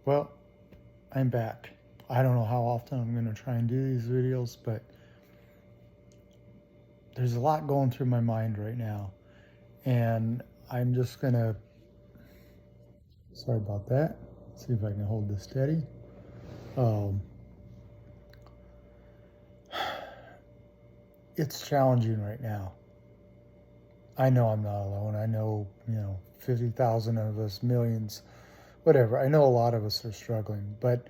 Well, I'm back. I don't know how often I'm going to try and do these videos, but there's a lot going through my mind right now. And I'm just going to, sorry about that. See if I can hold this steady. Um, it's challenging right now. I know I'm not alone. I know, 50,000 of us, millions, whatever. I know a lot of us are struggling, but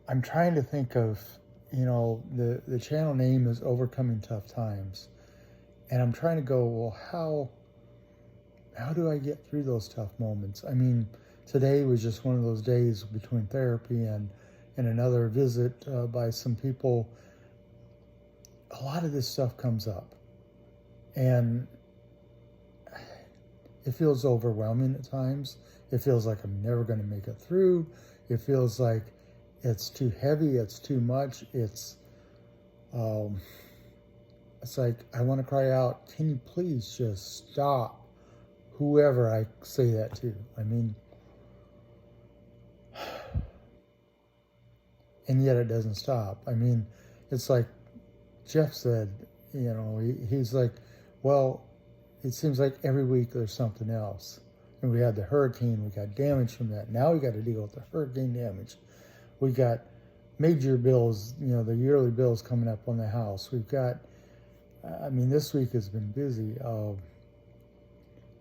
I'm trying to think of, the channel name is Overcoming Tough Times. And I'm trying to go, well, how do I get through those tough moments? I mean, today was just one of those days between therapy and another visit by some people. A lot of this stuff comes up, and it feels overwhelming at times. It feels like I'm never going to make it through. It feels like it's too heavy. It's too much. Um, it's like I want to cry out, can you please just stop? Whoever I say that to. I mean, and yet it doesn't stop. I mean, it's like Jeff said, he's like, well, it seems like every week there's something else. And we had the hurricane, we got damage from that. Now we got to deal with the hurricane damage. We got major bills, the yearly bills coming up on the house. We've got, this week has been busy.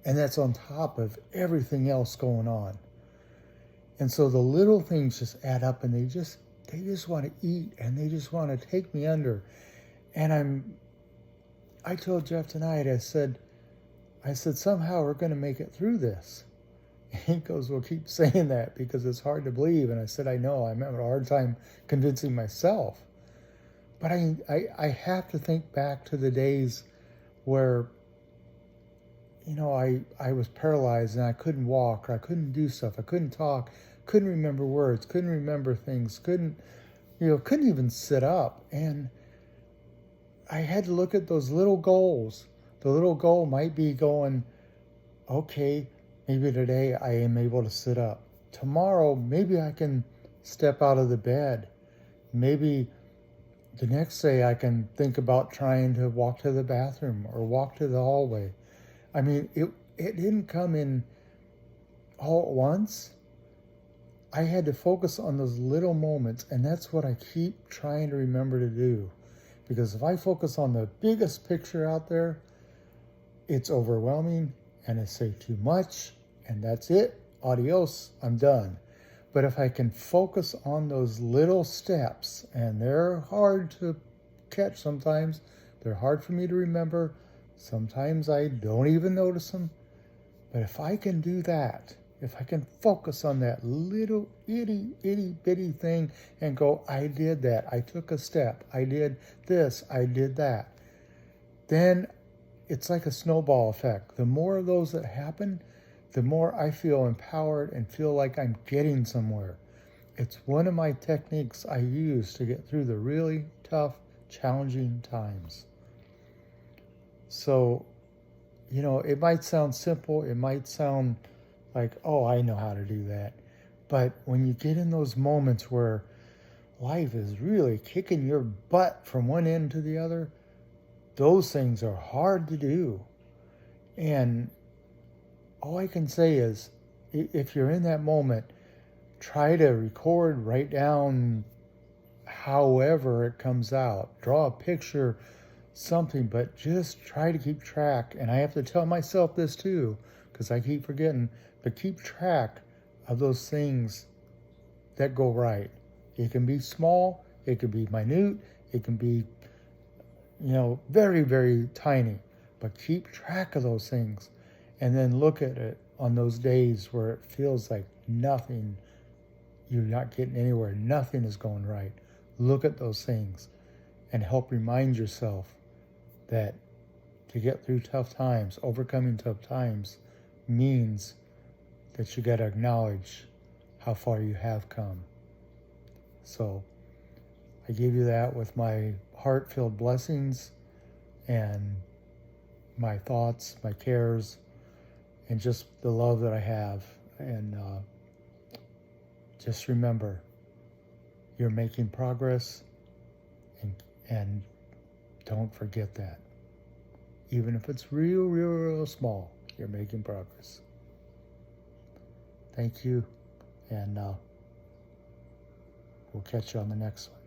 And that's on top of everything else going on. And so the little things just add up, and they just want to eat, and they just want to take me under. And I told Jeff tonight, I said, somehow we're going to make it through this. And he goes, well, keep saying that because it's hard to believe. And I said, I know, I'm having a hard time convincing myself. But I have to think back to the days where, I was paralyzed and I couldn't walk, or I couldn't do stuff. I couldn't talk, couldn't remember words, couldn't remember things, couldn't even sit up. And I had to look at those little goals. The little goal might be going, okay, maybe today I am able to sit up. Tomorrow, maybe I can step out of the bed. Maybe the next day I can think about trying to walk to the bathroom or walk to the hallway. I mean, it didn't come in all at once. I had to focus on those little moments, and that's what I keep trying to remember to do. Because if I focus on the biggest picture out there, it's overwhelming, and I say too much, and that's it. Adios, I'm done. But if I can focus on those little steps, and they're hard to catch sometimes, they're hard for me to remember, sometimes I don't even notice them. But if I can do that, if I can focus on that little itty bitty thing and go, I did that, I took a step, I did this, I did that, then it's like a snowball effect. The more of those that happen, the more I feel empowered and feel like I'm getting somewhere. It's one of my techniques I use to get through the really tough, challenging times. So, it might sound simple. It might sound like, oh, I know how to do that. But when you get in those moments where life is really kicking your butt from one end to the other, those things are hard to do. And all I can say is, if you're in that moment, try to record, write down however it comes out, draw a picture, something, but just try to keep track. And I have to tell myself this too, because I keep forgetting, but keep track of those things that go right. It can be small, it can be minute, it can be, very, very tiny, but keep track of those things. And then look at it on those days where it feels like nothing, you're not getting anywhere, nothing is going right. Look at those things and help remind yourself that to get through tough times, overcoming tough times, means that you got to acknowledge how far you have come. So I gave you that with my heart-filled blessings and my thoughts, my cares, and just the love that I have. And just remember, you're making progress, and don't forget that. Even if it's real small, you're making progress. Thank you, and we'll catch you on the next one.